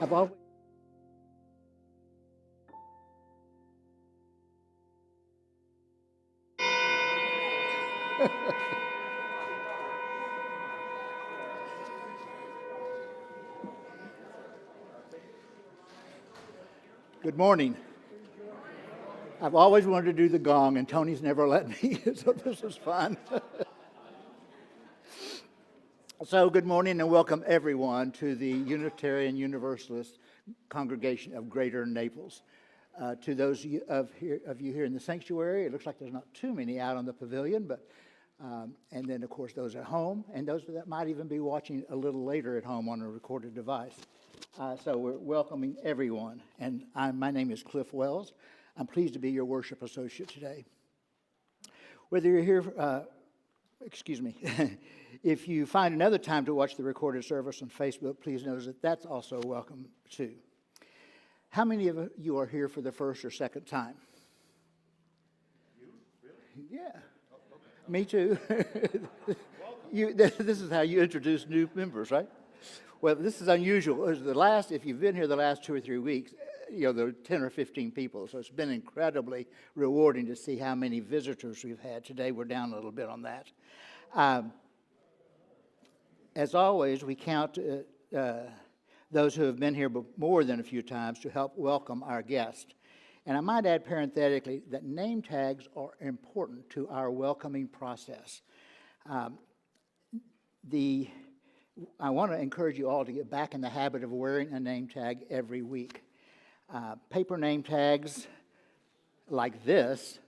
I've always Good morning. I've always wanted to do the gong, and Tony's never let me, so this is fun. So good morning and welcome everyone to the Unitarian Universalist Congregation of Greater Naples. To those of you here in the sanctuary, it looks like there's not too many out on the pavilion, but and then of course those at home, and those that might even be watching a little later at home on a recorded device. So we're welcoming everyone, and my name is Cliff Wells. I'm pleased to be your worship associate today. Whether you're here, if you find another time to watch the recorded service on Facebook, please notice that that's also welcome too. How many of you are here for the first or second time? You? Really? Yeah. Oh, okay. Me too. This is how you introduce new members, right? Well, this is unusual. If you've been here the last 2 or 3 weeks, there are 10 or 15 people, so it's been incredibly rewarding to see how many visitors we've had. Today we're down a little bit on that. As always, we count those who have been here more than a few times to help welcome our guests. And I might add parenthetically that name tags are important to our welcoming process. I want to encourage you all to get back in the habit of wearing a name tag every week. Paper name tags like this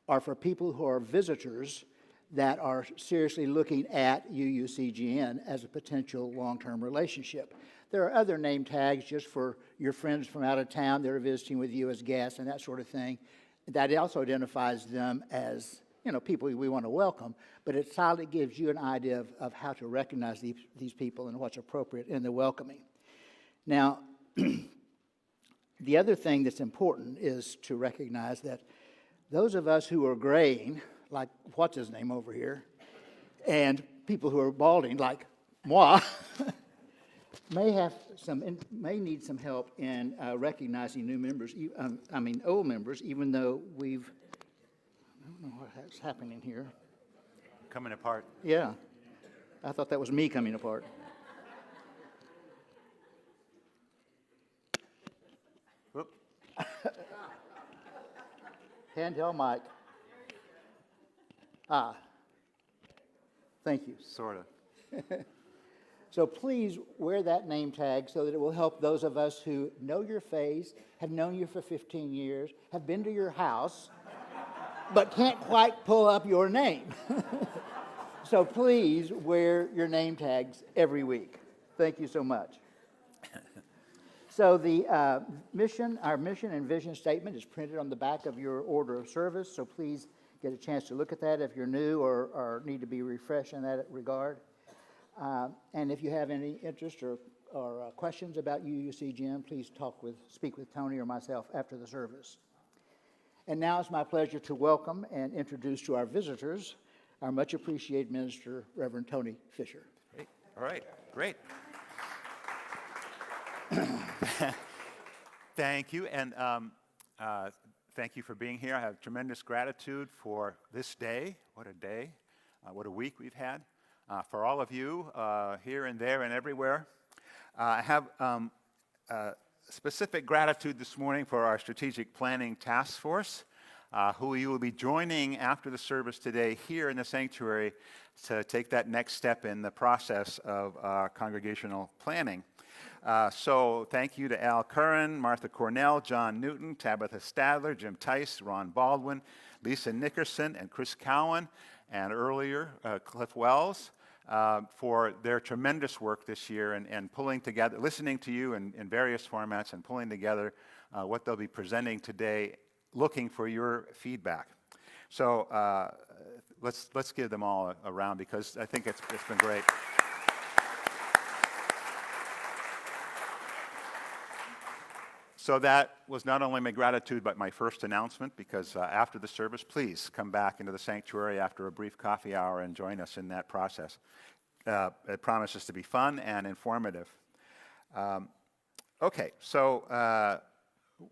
are for people who are visitors that are seriously looking at UUCGN as a potential long-term relationship. There are other name tags just for your friends from out of town that are visiting with you as guests and that sort of thing. That also identifies them as people we want to welcome, but it solidly gives you an idea of how to recognize these people and what's appropriate in the welcoming. Now, the other thing that's important is to recognize that those of us who are graying, like what's his name over here, and people who are balding, like moi, may need some help in recognizing new members. Old members, even though I don't know what's happening here. Coming apart. Yeah, I thought that was me coming apart. Whoop. Handheld mic. Thank you. Sort of. So please wear that name tag so that it will help those of us who know your face, have known you for 15 years, have been to your house, but can't quite pull up your name. So please wear your name tags every week. Thank you so much. So our mission and vision statement is printed on the back of your order of service, so please get a chance to look at that if you're new or need to be refreshed in that regard. And if you have any interest or questions about UUCGN, please speak with Tony or myself after the service. And now it's my pleasure to welcome and introduce to our visitors our much appreciated minister, Reverend Tony Fisher. Great. All right. Great. Thank you, and thank you for being here. I have tremendous gratitude for this day. What a day. What a week we've had. For all of you here and there and everywhere. I have specific gratitude this morning for our strategic planning task force, who you will be joining after the service today here in the sanctuary to take that next step in the process of congregational planning. So thank you to Al Curran, Martha Cornell, John Newton, Tabitha Stadler, Jim Tice, Ron Baldwin, Lisa Nickerson, and Chris Cowan, and earlier Cliff Wells, for their tremendous work this year and pulling together, listening to you in various formats and pulling together what they'll be presenting today, looking for your feedback. So let's give them all a round because I think it's been great. So that was not only my gratitude, but my first announcement, because after the service, please come back into the sanctuary after a brief coffee hour and join us in that process. It promises to be fun and informative. Okay, so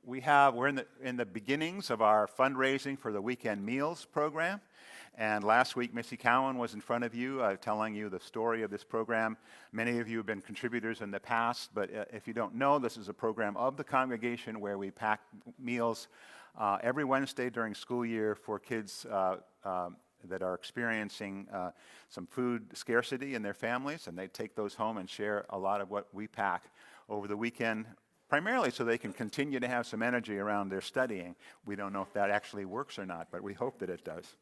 we're in the beginnings of our fundraising for the Weekend Meals program. And last week, Missy Cowan was in front of you telling you the story of this program. Many of you have been contributors in the past, but if you don't know, this is a program of the congregation where we pack meals every Wednesday during school year for kids that are experiencing some food scarcity in their families, and they take those home and share a lot of what we pack over the weekend, primarily so they can continue to have some energy around their studying. We don't know if that actually works or not, but we hope that it does.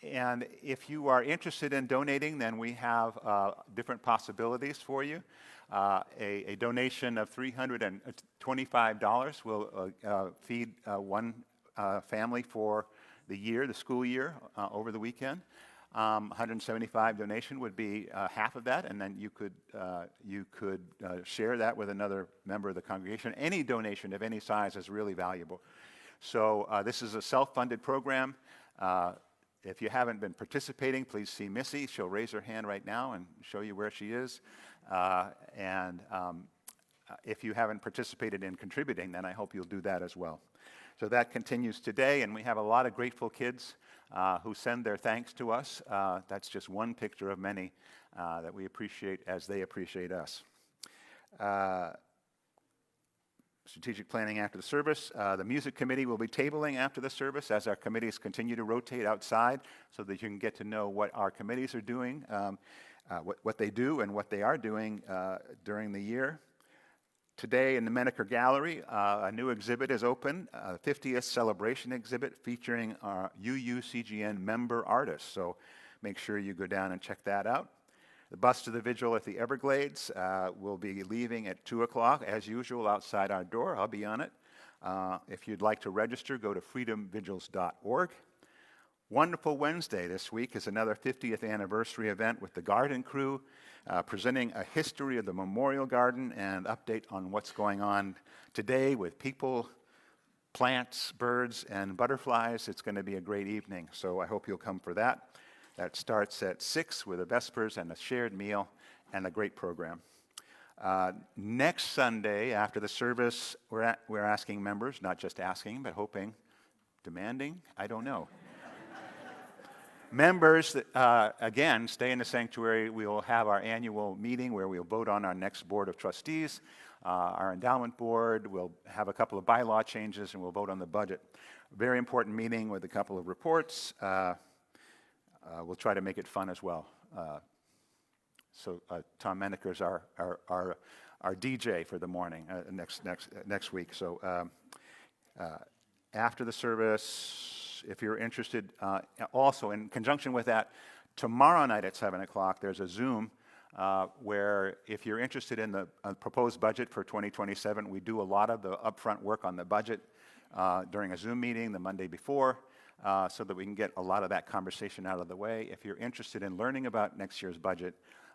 And if you are interested in donating, then we have different possibilities for you. A donation of $325 will feed one family for the year, the school year, over the weekend. 175 donation would be half of that, and then you could share that with another member of the congregation. Any donation of any size is really valuable. So this is a self-funded program. If you haven't been participating, please see Missy. She'll raise her hand right now and show you where she is. If you haven't participated in contributing, then I hope you'll do that as well. So that continues today, and we have a lot of grateful kids who send their thanks to us. That's just one picture of many that we appreciate as they appreciate us. Strategic planning after the service. The music committee will be tabling after the service as our committees continue to rotate outside so that you can get to know what our committees are doing, what they do and what they are doing during the year. Today in the Menaker Gallery, a new exhibit is open, a 50th celebration exhibit featuring our UUCGN member artists. So make sure you go down and check that out. The bus to the vigil at the Everglades will be leaving at 2 o'clock, as usual, outside our door. I'll be on it. If you'd like to register, go to freedomvigils.org. Wonderful Wednesday this week is another 50th anniversary event with the Garden Crew, presenting a history of the Memorial Garden and update on what's going on today with people, plants, birds, and butterflies. It's going to be a great evening, so I hope you'll come for that. That starts at 6 with a Vespers and a shared meal and a great program. Next Sunday after the service, we're asking members, not just asking, but hoping, demanding, I don't know. Members, again, stay in the sanctuary. We will have our annual meeting where we'll vote on our next board of trustees, our endowment board. We'll have a couple of bylaw changes, and we'll vote on the budget. Very important meeting with a couple of reports. We'll try to make it fun as well. So Tom Menaker is our DJ for the morning next week. So after the service, if you're interested, also in conjunction with that, tomorrow night at 7 o'clock, there's a Zoom where if you're interested in the proposed budget for 2027, we do a lot of the upfront work on the budget during a Zoom meeting the Monday before, so that we can get a lot of that conversation out of the way. If you're interested in learning about next year's budget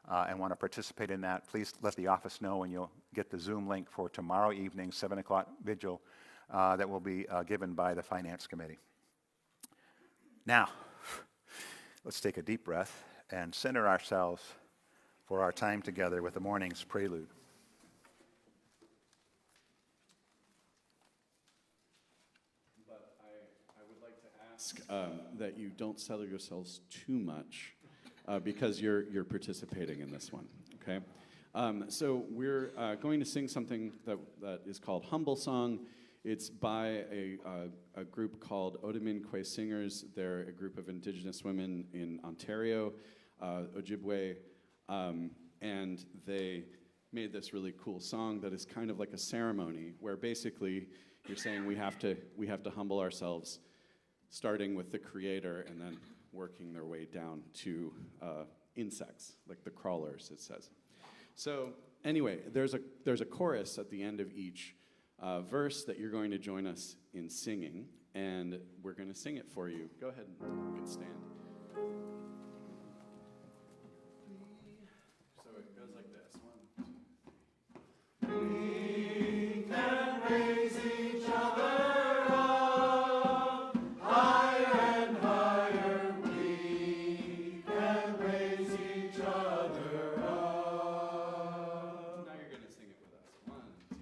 and want to participate in that, please let the office know, and you'll get the Zoom link for tomorrow evening, 7 o'clock vigil, that will be given by the Finance Committee. Now, let's take a deep breath and center ourselves for our time together with the morning's prelude. But I would like to ask that you don't settle yourselves too much because you're participating in this one, okay? So we're going to sing something that is called Humble Song. It's by a group called Odamin Singers. They're a group of Indigenous women in Ontario, Ojibwe, and they made this really cool song that is kind of like a ceremony where basically you're saying we have to humble ourselves, starting with the Creator and then working their way down to insects, like the crawlers, it says. So anyway, there's a chorus at the end of each verse that you're going to join us in singing, and we're going to sing it for you. Go ahead and you can stand. So it goes like this. 1, 2. We can raise each other up, higher and higher. We can raise each other up. Now you're going to sing it with us. 1, 2.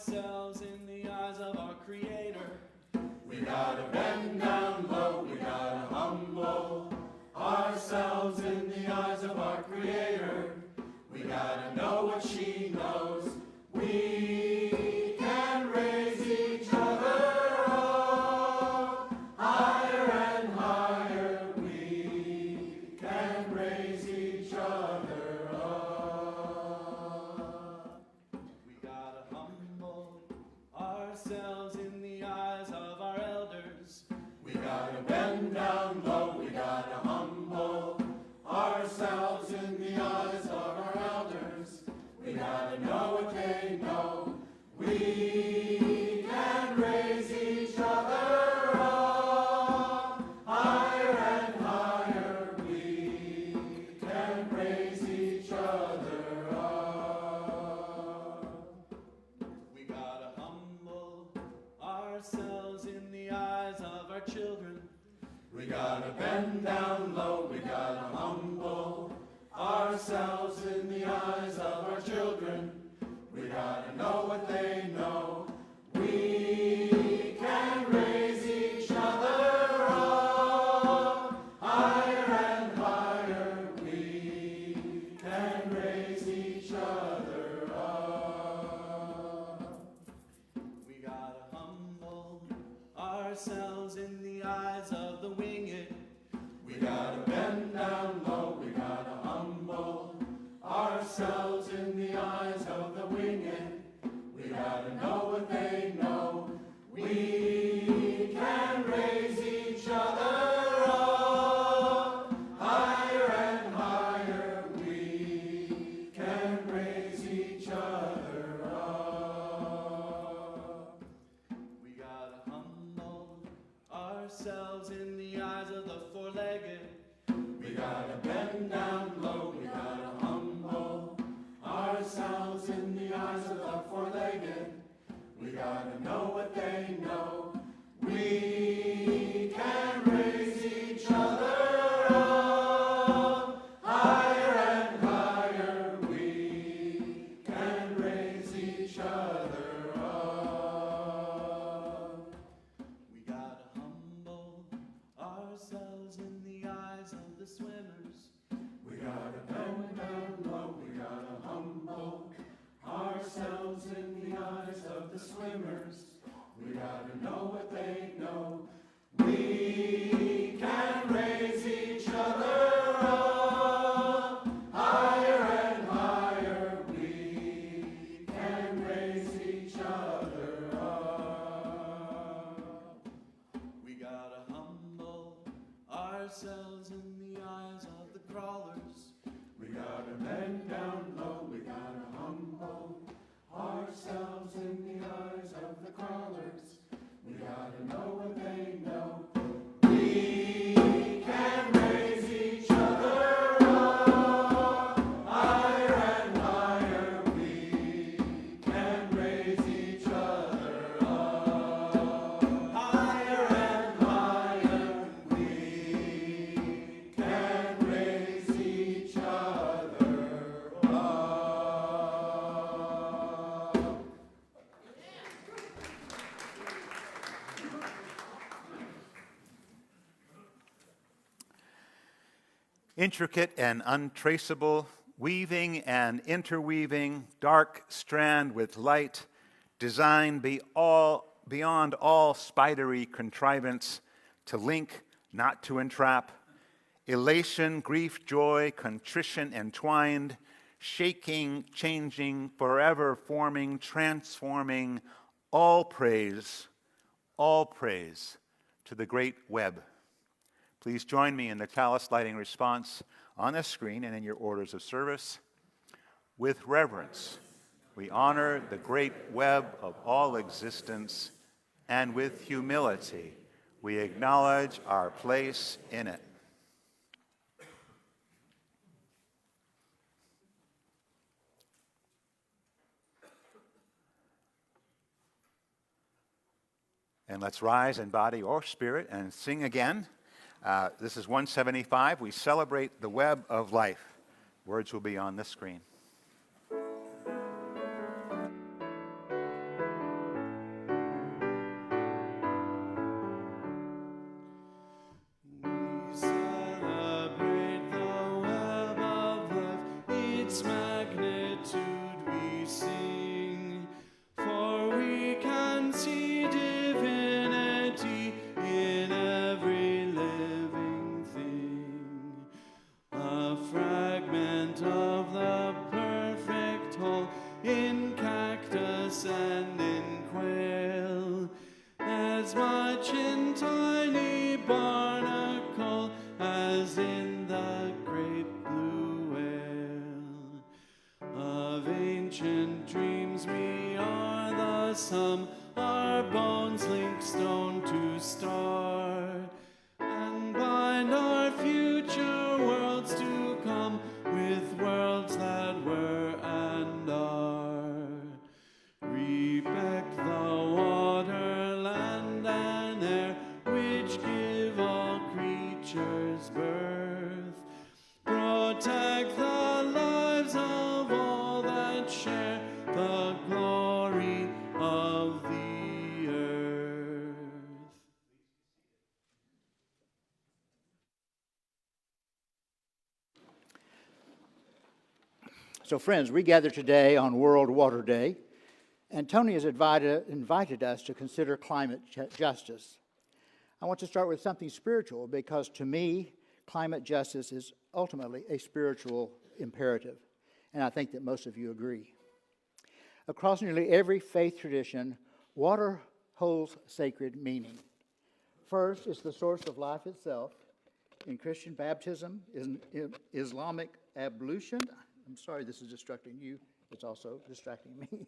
ourselves in the eyes of our Creator. We gotta bend down low, we gotta humble ourselves in the eyes of our Creator. We gotta know what she knows. We can raise each other up higher and higher. We can raise each other up. We gotta humble ourselves in the eyes of our elders. We gotta bend down low, we gotta humble ourselves in the eyes of our elders. We gotta know what they know. We can raise each other up higher and higher. We can raise each other up. We gotta humble ourselves in the eyes of our children. We gotta bend down low, we gotta humble ourselves in the eyes of our children. We gotta know what they know. We can raise each other up higher and higher. We can raise each other up. We gotta humble ourselves in the eyes of the winged. We gotta bend down low, we gotta humble ourselves in the eyes of the winged. We gotta know what they know. We can raise each other up higher and higher. We can raise each other up. We gotta humble ourselves in the eyes of the four-legged. We gotta bend down low, we gotta humble ourselves in the eyes of the four-legged. We gotta know what they know. We can raise each other up higher and higher. We can raise each other up. We gotta humble ourselves in the eyes of the swimmers. We gotta bend down low, we gotta humble ourselves in the eyes of the swimmers. We gotta know what they know. We can raise each other up higher and higher. We can raise each other up. We gotta humble ourselves in the eyes of the crawlers. We gotta bend down low, we gotta humble ourselves in the eyes of the crawlers. We gotta know what they know. We can raise each other up higher and higher. We can raise each other up higher and higher. We can raise each other up. Intricate and untraceable, weaving and interweaving, dark strand with light, designed beyond all spidery contrivance, to link, not to entrap, elation, grief, joy, contrition entwined, shaking, changing, forever forming, transforming, all praise to the great web. Please join me in the chalice lighting response on the screen and in your orders of service. With reverence, we honor the great web of all existence, and with humility, we acknowledge our place in it. And let's rise in body or spirit and sing again. This is 175. We celebrate the web of life. Words will be on the screen. much in tiny barnacle as in the great blue whale. Of ancient dreams we are the sum, our bones link stone to star, and bind our future worlds to come with worlds that were and are. Respect the water, land, and air, which give all creatures birth. Protect the lives of all that share the glory of the earth. So, friends, we gather today on World Water Day, and Tony has invited us to consider climate justice. I want to start with something spiritual because, to me, climate justice is ultimately a spiritual imperative, and I think that most of you agree. Across nearly every faith tradition, water holds sacred meaning. First, it's the source of life itself. In Christian baptism, in Islamic ablution, I'm sorry this is distracting you, it's also distracting me.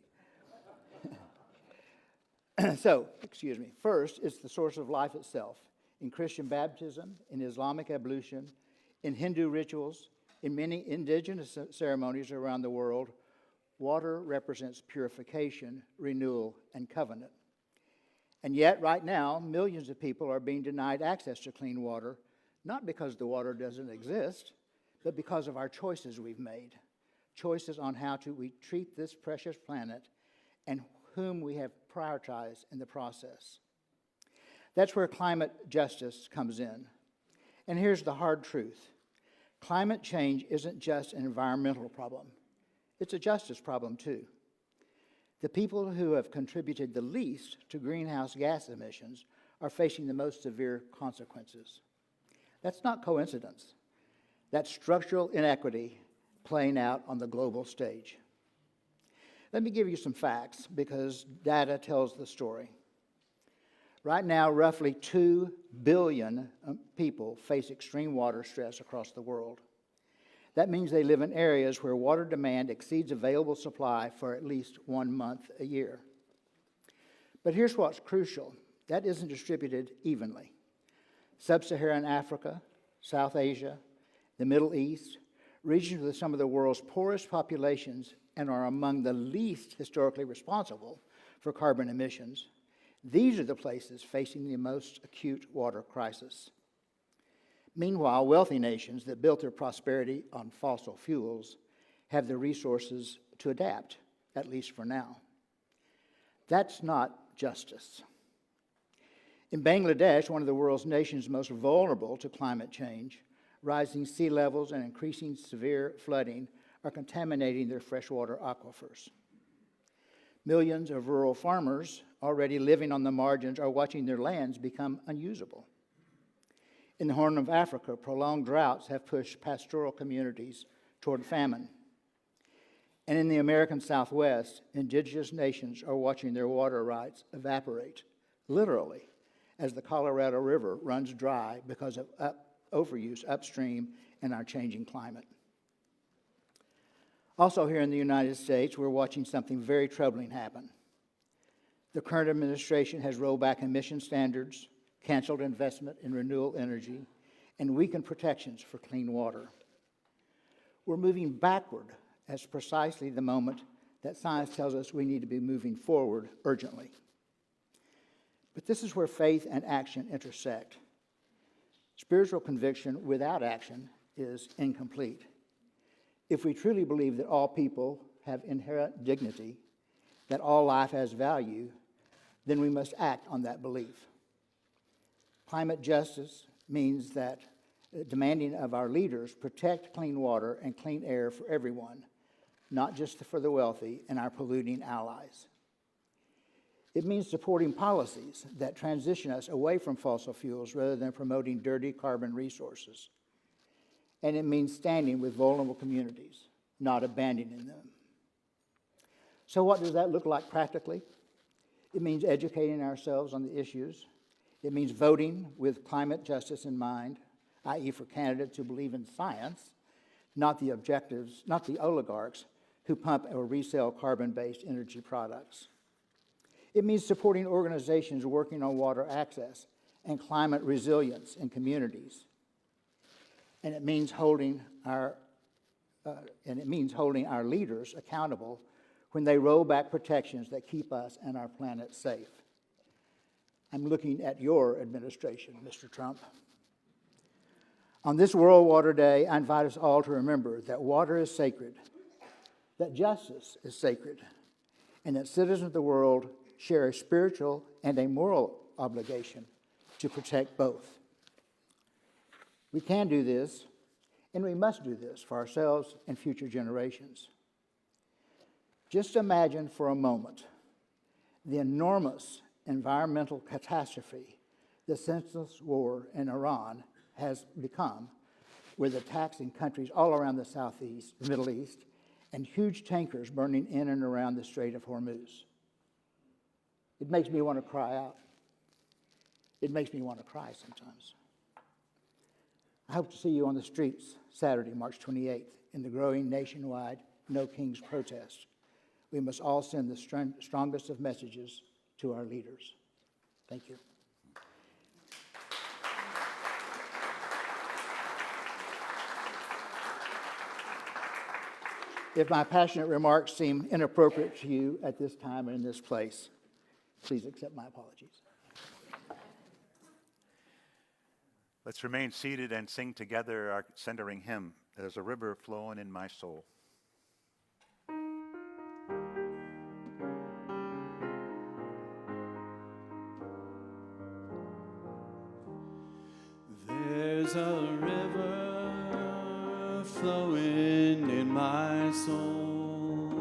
First, it's the source of life itself. In Christian baptism, in Islamic ablution, in Hindu rituals, in many indigenous ceremonies around the world, water represents purification, renewal, and covenant. And yet, right now, millions of people are being denied access to clean water, not because the water doesn't exist, but because of our choices we've made. Choices on how we treat this precious planet and whom we have prioritized in the process. That's where climate justice comes in. And here's the hard truth. Climate change isn't just an environmental problem. It's a justice problem, too. The people who have contributed the least to greenhouse gas emissions are facing the most severe consequences. That's not coincidence. That's structural inequity playing out on the global stage. Let me give you some facts because data tells the story. Right now, roughly 2 billion people face extreme water stress across the world. That means they live in areas where water demand exceeds available supply for at least 1 month a year. But here's what's crucial. That isn't distributed evenly. Sub-Saharan Africa, South Asia, the Middle East, regions with some of the world's poorest populations and are among the least historically responsible for carbon emissions. These are the places facing the most acute water crisis. Meanwhile, wealthy nations that built their prosperity on fossil fuels have the resources to adapt, at least for now. That's not justice. In Bangladesh, one of the world's nations most vulnerable to climate change, rising sea levels and increasing severe flooding are contaminating their freshwater aquifers. Millions of rural farmers already living on the margins are watching their lands become unusable. In the Horn of Africa, prolonged droughts have pushed pastoral communities toward famine. And in the American Southwest, indigenous nations are watching their water rights evaporate, literally, as the Colorado River runs dry because of overuse upstream in our changing climate. Also here in the United States, we're watching something very troubling happen. The current administration has rolled back emission standards, canceled investment in renewable energy, and weakened protections for clean water. We're moving backward at precisely the moment that science tells us we need to be moving forward urgently. But this is where faith and action intersect. Spiritual conviction without action is incomplete. If we truly believe that all people have inherent dignity, that all life has value, then we must act on that belief. Climate justice means that demanding of our leaders protect clean water and clean air for everyone, not just for the wealthy and our polluting allies. It means supporting policies that transition us away from fossil fuels rather than promoting dirty carbon resources. And it means standing with vulnerable communities, not abandoning them. So what does that look like practically? It means educating ourselves on the issues, It means voting with climate justice in mind, i.e. for candidates who believe in science, not the objectives, not the oligarchs who pump or resell carbon-based energy products. It means supporting organizations working on water access and climate resilience in communities. And it means holding our leaders accountable when they roll back protections that keep us and our planet safe. I'm looking at your administration, Mr. Trump. On this World Water Day, I invite us all to remember that water is sacred, that justice is sacred, and that citizens of the world share a spiritual and a moral obligation to protect both. We can do this, and we must do this for ourselves and future generations. Just imagine for a moment the enormous environmental catastrophe the senseless war in Iran has become, with attacks in countries all around the Southeast, the Middle East, and huge tankers burning in and around the Strait of Hormuz. It makes me want to cry out. It makes me want to cry sometimes. I hope to see you on the streets Saturday, March 28th, in the growing nationwide No Kings protest. We must all send the strongest of messages to our leaders. Thank you. If my passionate remarks seem inappropriate to you at this time and in this place, please accept my apologies. Let's remain seated and sing together our centering hymn, There's a River Flowing in My Soul. There's a river flowing in my soul.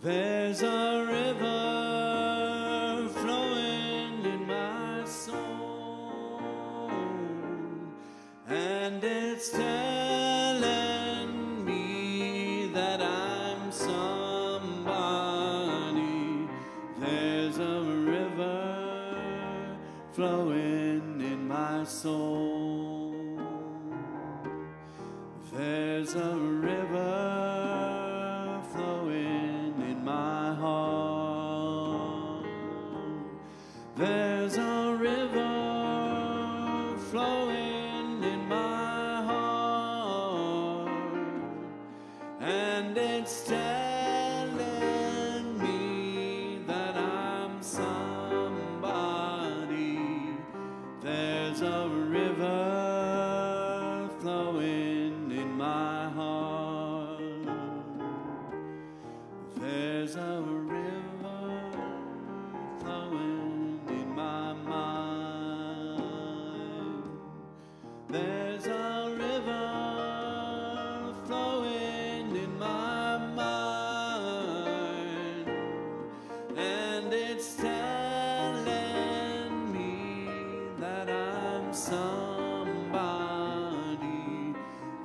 There's a river flowing in my soul, and it's telling me that I'm somebody. There's a river flowing in my soul. There's a river flowing in my heart. There's a river flowing in my heart, and it's telling me that I'm somebody. There's a river flowing in my heart. There's a river flowing in my mind. There's a river flowing in my mind, and it's telling me that I'm somebody.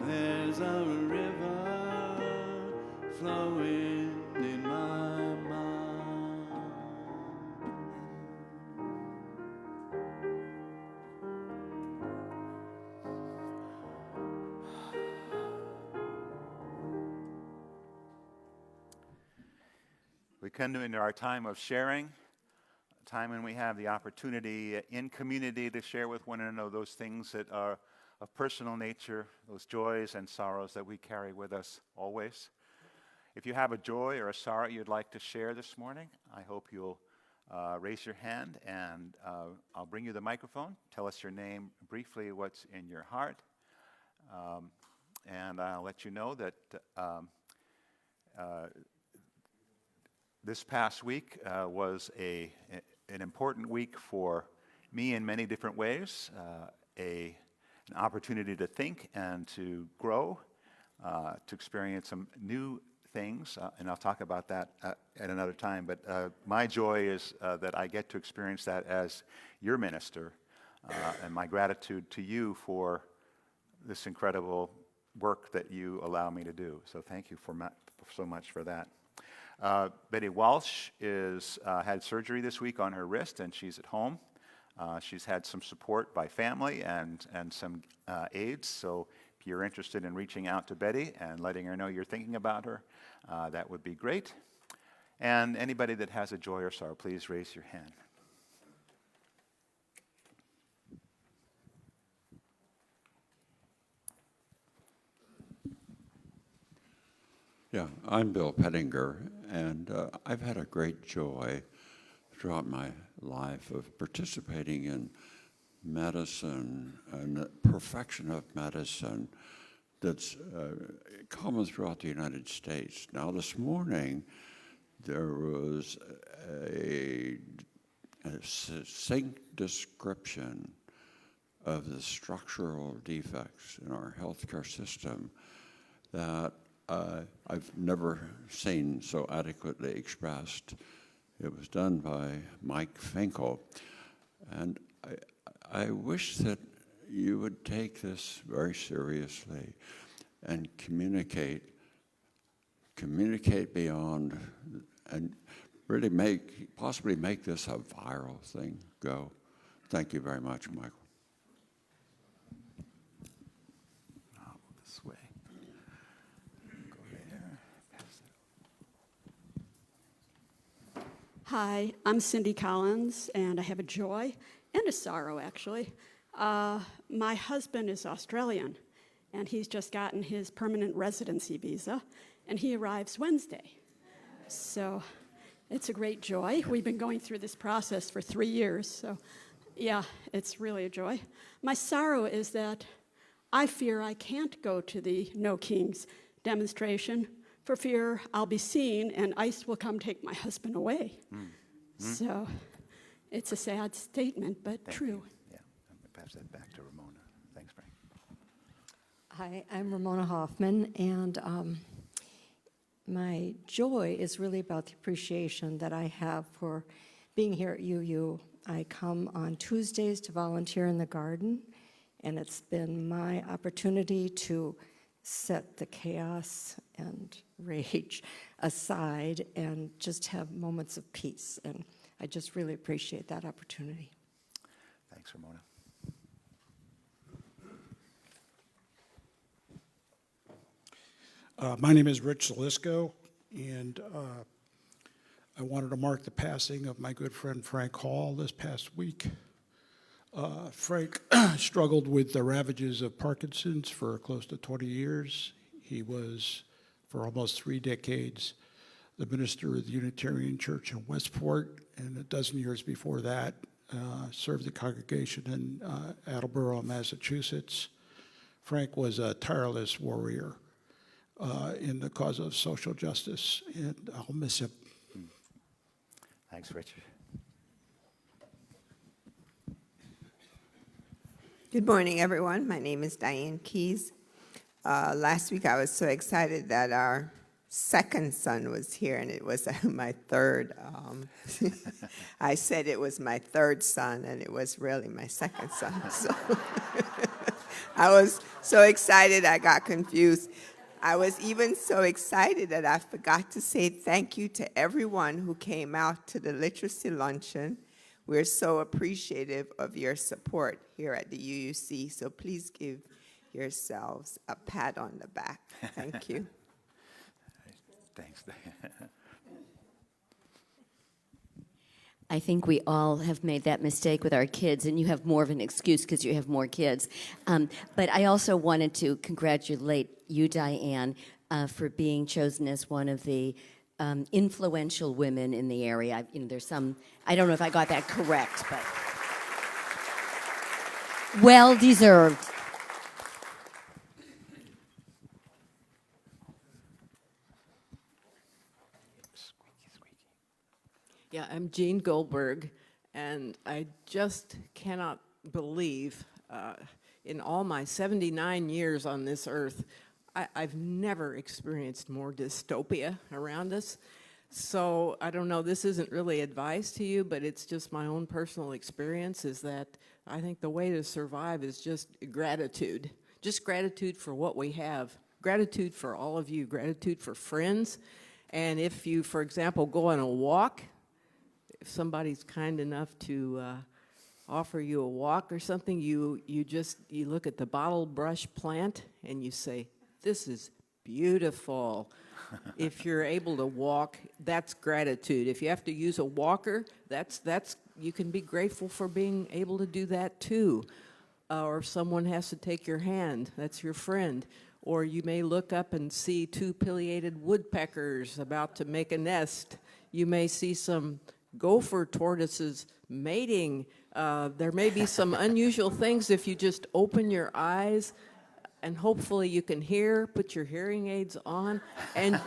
There's a river flowing in my mind. We come into our time of sharing, a time when we have the opportunity in community to share with one another those things that are of personal nature, those joys and sorrows that we carry with us always. If you have a joy or a sorrow you'd like to share this morning, I hope you'll raise your hand, and I'll bring you the microphone. Tell us your name, briefly what's in your heart, and I'll let you know that this past week was an important week for me in many different ways, an opportunity to think and to grow, to experience some new things, and I'll talk about that at another time. But my joy is that I get to experience that as your minister, and my gratitude to you for this incredible work that you allow me to do. So thank you so much for that. Betty Walsh had surgery this week on her wrist, and she's at home. She's had some support by family and some aides, so if you're interested in reaching out to Betty and letting her know you're thinking about her, that would be great. And anybody that has a joy or sorrow, please raise your hand. Yeah, I'm Bill Pettinger, and I've had a great joy throughout my life of participating in medicine and the perfection of medicine that's common throughout the United States. Now, this morning, there was a succinct description of the structural defects in our healthcare system that I've never seen so adequately expressed. It was done by Mike Finkel. And I wish that you would take this very seriously and communicate beyond, and really possibly make this a viral thing go. Thank you very much, Michael. This way. Go there. Pass it. Hi, I'm Cindy Collins, and I have a joy and a sorrow, actually. My husband is Australian, and he's just gotten his permanent residency visa, and he arrives Wednesday. So it's a great joy. We've been going through this process for 3 years, so yeah, it's really a joy. My sorrow is that I fear I can't go to the No Kings demonstration for fear I'll be seen and ICE will come take my husband away. So it's a sad statement, but Thank true. you. Yeah, I'm going to pass that back to Ramona. Thanks, Frank. Hi, I'm Ramona Hoffman, and my joy is really about the appreciation that I have for being here at UU. I come on Tuesdays to volunteer in the garden, and it's been my opportunity to set the chaos and rage aside and just have moments of peace, and I just really appreciate that opportunity. Thanks, Ramona. My name is Rich Zalisco, and I wanted to mark the passing of my good friend Frank Hall this past week. Frank struggled with the ravages of Parkinson's for close to 20 years. He was, for almost 3 decades, the minister of the Unitarian Church in Westport, and a dozen years before that, served the congregation in Attleboro, Massachusetts. Frank was a tireless warrior in the cause of social justice, and I'll miss him. Thanks, Richard. Good morning, everyone. My name is Diane Keys. Last week I was so excited that our second son was here, and it was my third. I said it was my third son, and it was really my second son. So I was so excited I got confused. I was even so excited that I forgot to say thank you to everyone who came out to the literacy luncheon. We're so appreciative of your support here at the UUC, so please give yourselves a pat on the back. Thank you. Thanks. I think we all have made that mistake with our kids, and you have more of an excuse because you have more kids. But I also wanted to congratulate you, Diane, for being chosen as one of the influential women in the area. There's some, I don't know if I got that correct, but well deserved. Yeah, I'm Jean Goldberg, and I just cannot believe in all my 79 years on this earth, I've never experienced more dystopia around us. So I don't know, this isn't really advice to you, but it's just my own personal experience is that I think the way to survive is just gratitude. Just gratitude for what we have. Gratitude for all of you. Gratitude for friends. And if you, for example, go on a walk, if somebody's kind enough to offer you a walk or something, you look at the bottle brush plant and you say, this is beautiful. If you're able to walk, that's gratitude. If you have to use a walker, that's you can be grateful for being able to do that too. Or if someone has to take your hand, that's your friend. Or you may look up and see two pileated woodpeckers about to make a nest. You may see some gopher tortoises mating. There may be some unusual things if you just open your eyes, and hopefully you can hear, put your hearing aids on, and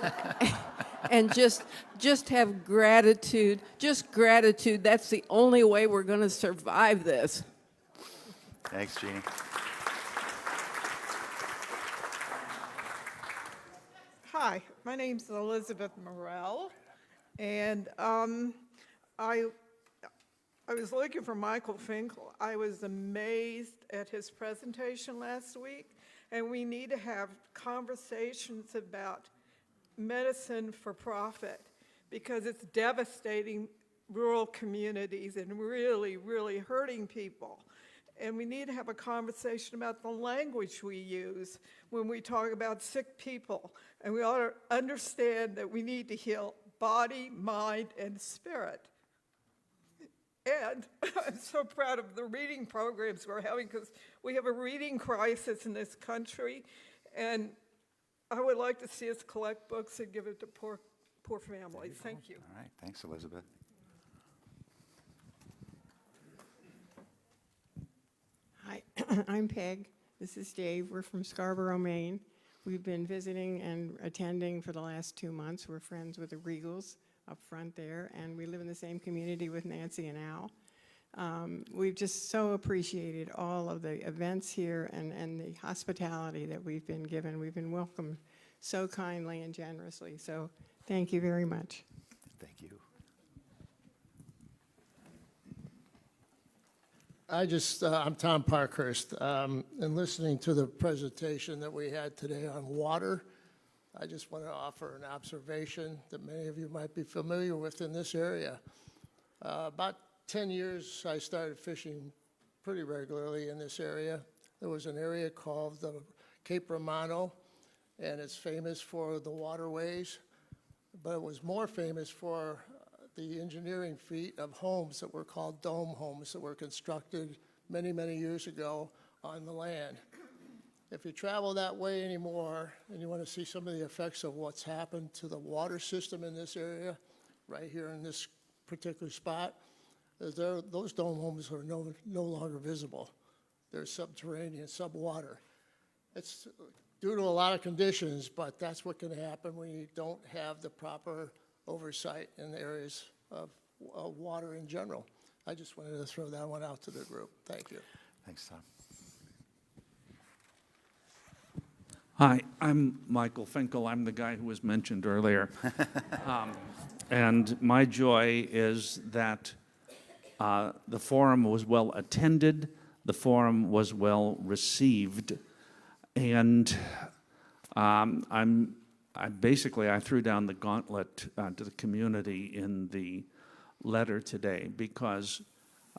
and just have gratitude. Just gratitude. That's the only way we're going to survive this. Thanks, Jeannie. Hi, my name's Elizabeth Morell, and I was looking for Michael Finkel. I was amazed at his presentation last week, and we need to have conversations about medicine for profit because it's devastating rural communities and really, really hurting people. And we need to have a conversation about the language we use when we talk about sick people. And we ought to understand that we need to heal body, mind, and spirit. And I'm so proud of the reading programs we're having because we have a reading crisis in this country. And I would like to see us collect books and give it to poor families. Thank you. All right, thanks, Elizabeth. Hi, I'm Peg. This is Dave. We're from Scarborough, Maine. We've been visiting and attending for the last 2 months. We're friends with the Regals up front there, and we live in the same community with Nancy and Al. We've just so appreciated all of the events here and the hospitality that we've been given. We've been welcomed so kindly and generously. So thank you very much. Thank you. I'm Tom Parkhurst, and listening to the presentation that we had today on water, I just want to offer an observation that many of you might be familiar with in this area. About 10 years, I started fishing pretty regularly in this area. There was an area called the Cape Romano, and it's famous for the waterways, but it was more famous for the engineering feat of homes that were called dome homes that were constructed many, many years ago on the land. If you travel that way anymore and you want to see some of the effects of what's happened to the water system in this area, right here in this particular spot, those dome homes are no longer visible. They're subterranean, subwater. It's due to a lot of conditions, but that's what can happen when you don't have the proper oversight in the areas of water in general. I just wanted to throw that one out to the group. Thank you. Thanks, Tom. Hi, I'm Michael Finkel. I'm the guy who was mentioned earlier. And my joy is that the forum was well attended, the forum was well received, and I threw down the gauntlet to the community in the letter today because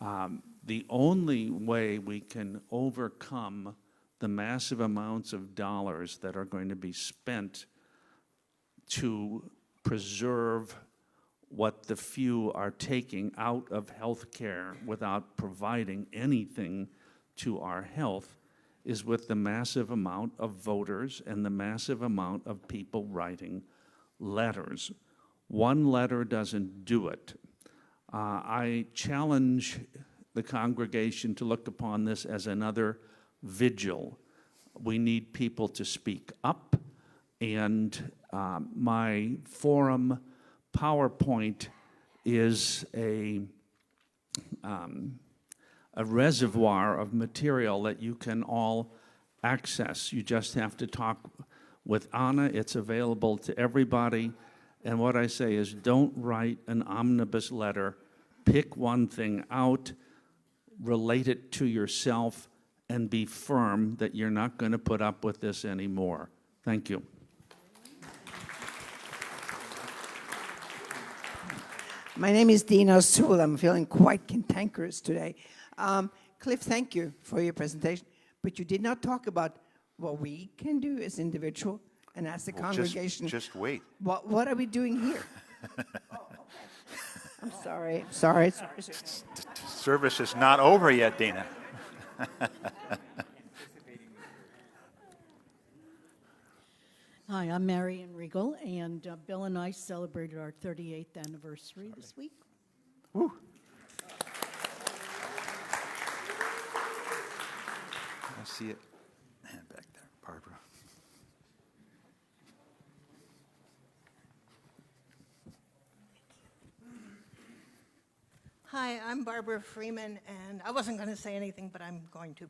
the only way we can overcome the massive amounts of dollars that are going to be spent to preserve what the few are taking out of health care without providing anything to our health is with the massive amount of voters and the massive amount of people writing letters. One letter doesn't do it. I challenge the congregation to look upon this as another vigil. We need people to speak up, and my forum PowerPoint is a reservoir of material that you can all access. You just have to talk with Anna. It's available to everybody. And what I say is don't write an omnibus letter. Pick one thing out, relate it to yourself, and be firm that you're not going to put up with this anymore. Thank you. My name is Dina Sewell. I'm feeling quite cantankerous today. Cliff, thank you for your presentation, but you did not talk about what we can do as individual and as a Well, congregation. Just wait. What are we doing here? I'm sorry. Service is not over yet, Dina. Hi, I'm Marion Regal, and Bill and I celebrated our 38th anniversary this week. Woo. I see it. And back there, Barbara. Hi, I'm Barbara Freeman, and I wasn't going to say anything, but I'm going to.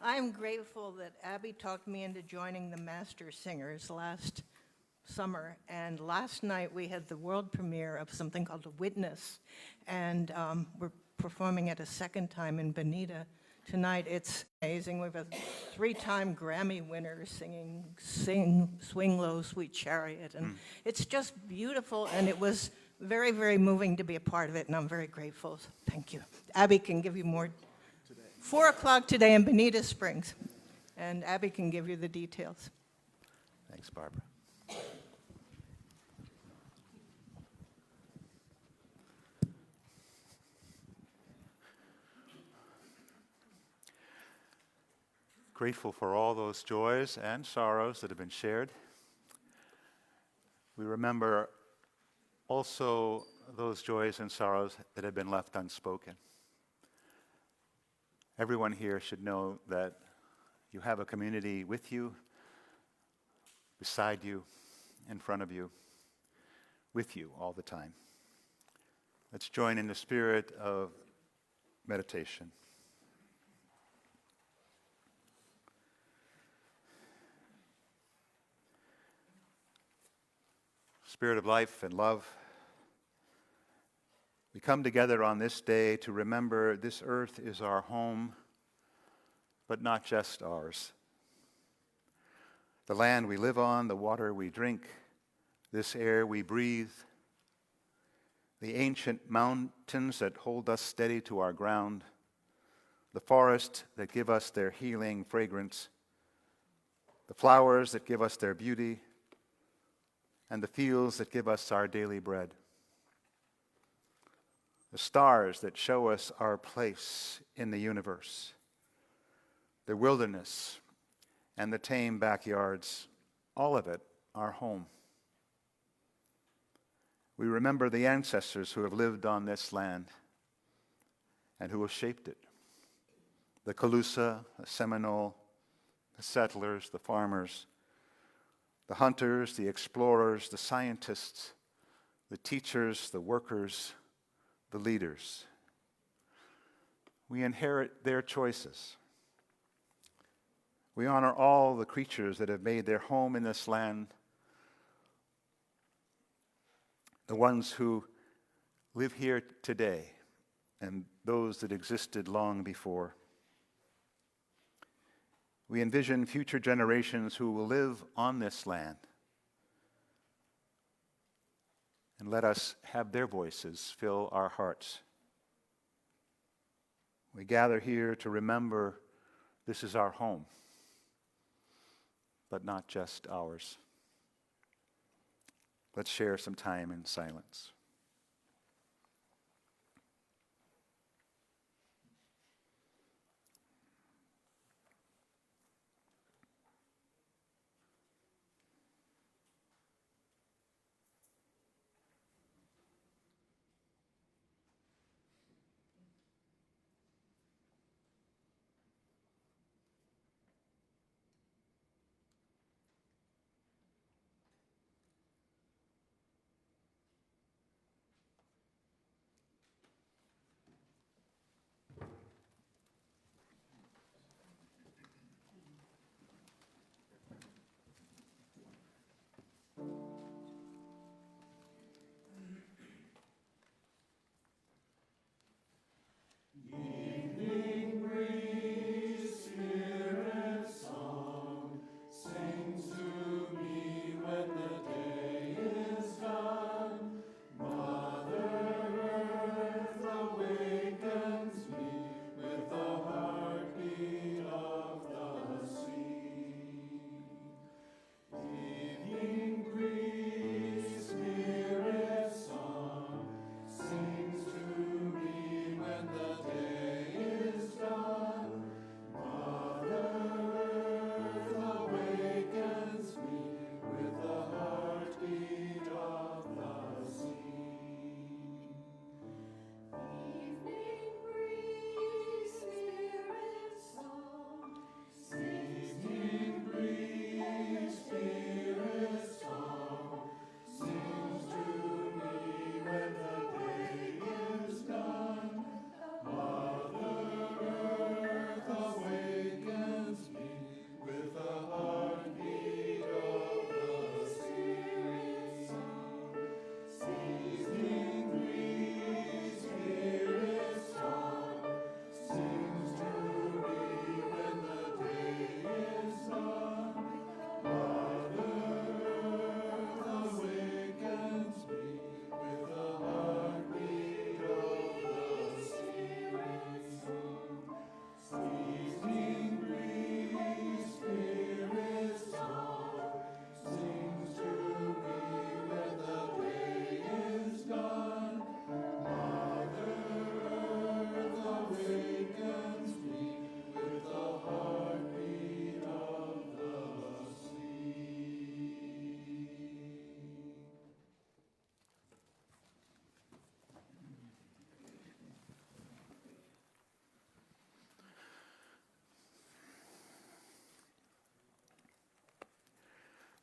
I'm grateful that Abby talked me into joining the Master Singers last summer, and last night we had the world premiere of something called A Witness, and we're performing it a second time in Bonita tonight. It's amazing. We have a 3-time Grammy winner singing Swing Low, Sweet Chariot, and it's just beautiful, and it was very, very moving to be a part of it, and I'm very grateful. Thank you. Abby can give you more. 4 o'clock today in Bonita Springs, and Abby can give you the details. Thanks, Barbara. Grateful for all those joys and sorrows that have been shared. We remember also those joys and sorrows that have been left unspoken. Everyone here should know that you have a community with you, beside you, in front of you, with you all the time. Let's join in the spirit of meditation. Spirit of life and love, we come together on this day to remember this earth is our home, but not just ours. The land we live on, the water we drink, this air we breathe, the ancient mountains that hold us steady to our ground, the forests that give us their healing fragrance, the flowers that give us their beauty, and the fields that give us our daily bread. The stars that show us our place in the universe. The wilderness and the tame backyards, all of it our home. We remember the ancestors who have lived on this land and who have shaped it. The Calusa, the Seminole, the settlers, the farmers, the hunters, the explorers, the scientists, the teachers, the workers, the leaders. We inherit their choices. We honor all the creatures that have made their home in this land, the ones who live here today and those that existed long before. We envision future generations who will live on this land. And let us have their voices fill our hearts. We gather here to remember this is our home, but not just ours. Let's share some time in silence.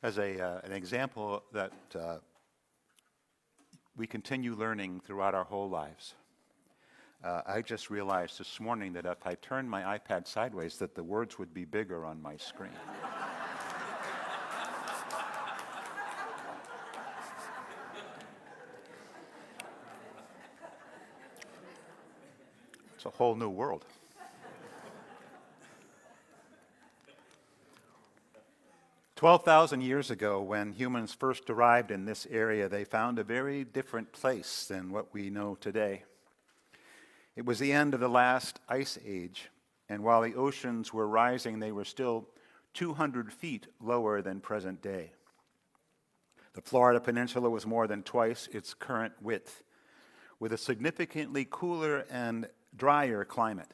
As an example that we continue learning throughout our whole lives. I just realized this morning that if I turned my iPad sideways, that the words would be bigger on my screen. It's a whole new world. "12,000 years ago, when humans first arrived in this area, they found a very different place than what we know today. It was the end of the last ice age, and while the oceans were rising, they were still 200 feet lower than present day. The Florida Peninsula was more than twice its current width, with a significantly cooler and drier climate.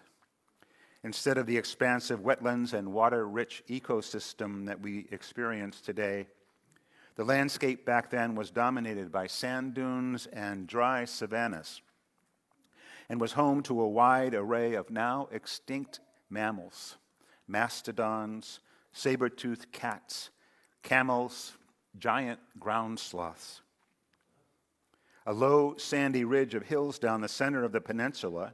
Instead of the expansive wetlands and water-rich ecosystem that we experience today, the landscape back then was dominated by sand dunes and dry savannas, and was home to a wide array of now extinct mammals, mastodons, saber-toothed cats, camels, giant ground sloths. A low, sandy ridge of hills down the center of the peninsula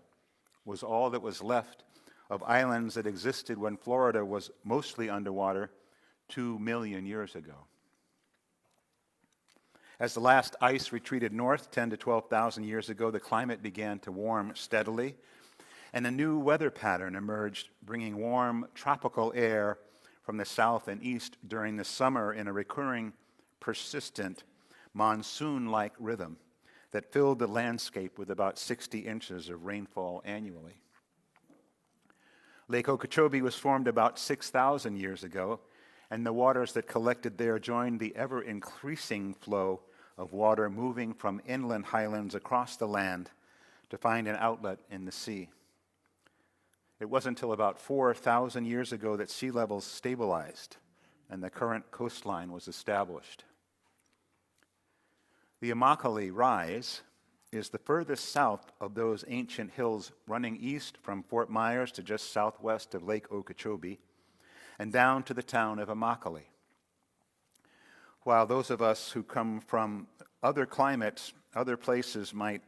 was all that was left of islands that existed when Florida was mostly underwater 2 million years ago. As the last ice retreated north 10 to 12,000 years ago, the climate began to warm steadily, and a new weather pattern emerged, bringing warm tropical air from the south and east during the summer in a recurring, persistent, monsoon-like rhythm that filled the landscape with about 60 inches of rainfall annually. Lake Okeechobee was formed about 6,000 years ago, and the waters that collected there joined the ever-increasing flow of water moving from inland highlands across the land to find an outlet in the sea. It wasn't until about 4,000 years ago that sea levels stabilized and the current coastline was established. The Immokalee Rise is the furthest south of those ancient hills, running east from Fort Myers to just southwest of Lake Okeechobee and down to the town of Immokalee. While those of us who come from other climates, other places might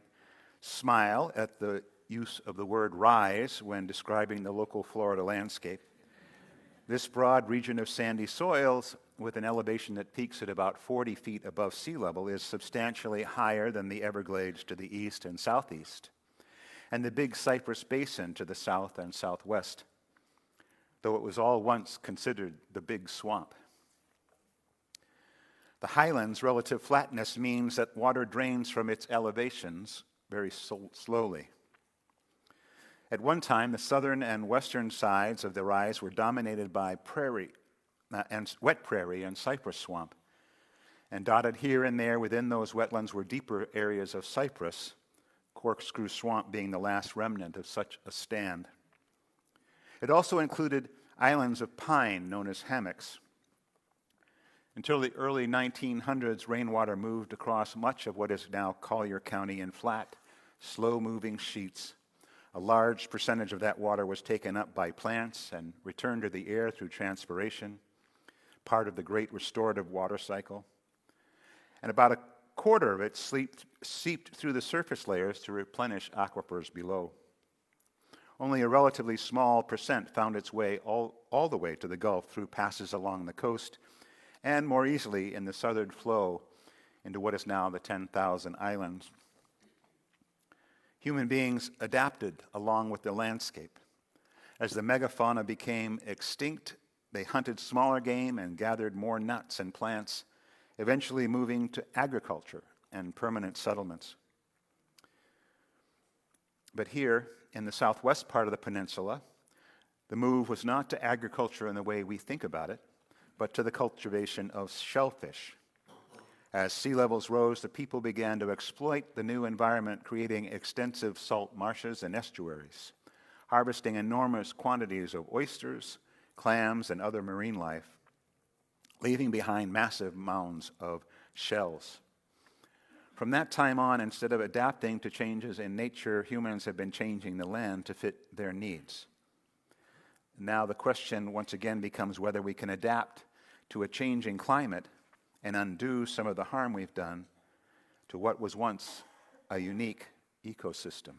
smile at the use of the word rise when describing the local Florida landscape, this broad region of sandy soils with an elevation that peaks at about 40 feet above sea level is substantially higher than the Everglades to the east and southeast, and the Big Cypress Basin to the south and southwest, though it was all once considered the Big Swamp. The highlands' relative flatness means that water drains from its elevations very slowly. At one time, the southern and western sides of the rise were dominated by prairie, and wet prairie and cypress swamp, and dotted here and there within those wetlands were deeper areas of cypress, Corkscrew Swamp being the last remnant of such a stand. It also included islands of pine known as hammocks. Until the early 1900s, rainwater moved across much of what is now Collier County in flat, slow-moving sheets. A large percentage of that water was taken up by plants and returned to the air through transpiration, part of the great restorative water cycle. And about a quarter of it seeped through the surface layers to replenish aquifers below. Only a relatively small percent found its way all the way to the Gulf through passes along the coast, and more easily in the southern flow into what is now the 10,000 islands. Human beings adapted along with the landscape. As the megafauna became extinct, they hunted smaller game and gathered more nuts and plants, eventually moving to agriculture and permanent settlements. But here, in the southwest part of the peninsula, the move was not to agriculture in the way we think about it, but to the cultivation of shellfish. As sea levels rose, the people began to exploit the new environment, creating extensive salt marshes and estuaries, harvesting enormous quantities of oysters, clams, and other marine life, leaving behind massive mounds of shells. From that time on, instead of adapting to changes in nature, humans have been changing the land to fit their needs. Now the question once again becomes whether we can adapt to a changing climate and undo some of the harm we've done to what was once a unique ecosystem.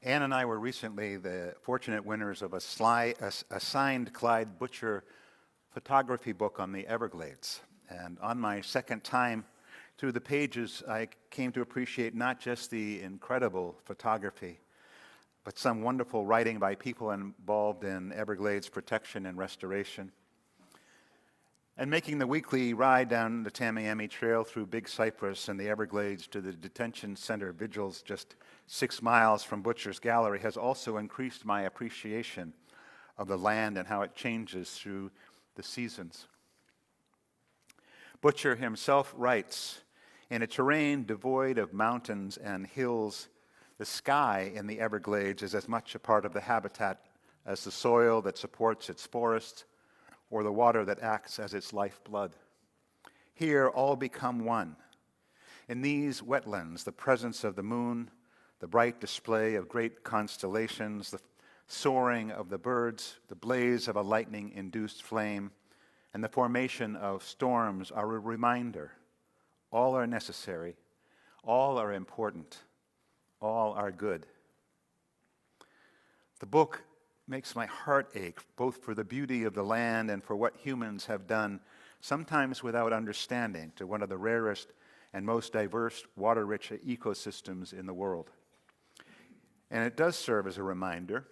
Ann and I were recently the fortunate winners of a signed Clyde Butcher photography book on the Everglades. And on my second time through the pages, I came to appreciate not just the incredible photography, but some wonderful writing by people involved in Everglades protection and restoration. And making the weekly ride down the Tamiami Trail through Big Cypress and the Everglades to the detention center vigils just 6 miles from Butcher's Gallery has also increased my appreciation of the land and how it changes through the seasons. Butcher himself writes, "In a terrain devoid of mountains and hills, the sky in the Everglades is as much a part of the habitat as the soil that supports its forests or the water that acts as its lifeblood. Here, all become one. In these wetlands, the presence of the moon, the bright display of great constellations, the soaring of the birds, the blaze of a lightning-induced flame, and the formation of storms are a reminder. All are necessary, all are important, all are good." The book makes my heart ache, both for the beauty of the land and for what humans have done, sometimes without understanding, to one of the rarest and most diverse water-rich ecosystems in the world. And it does serve as a reminder,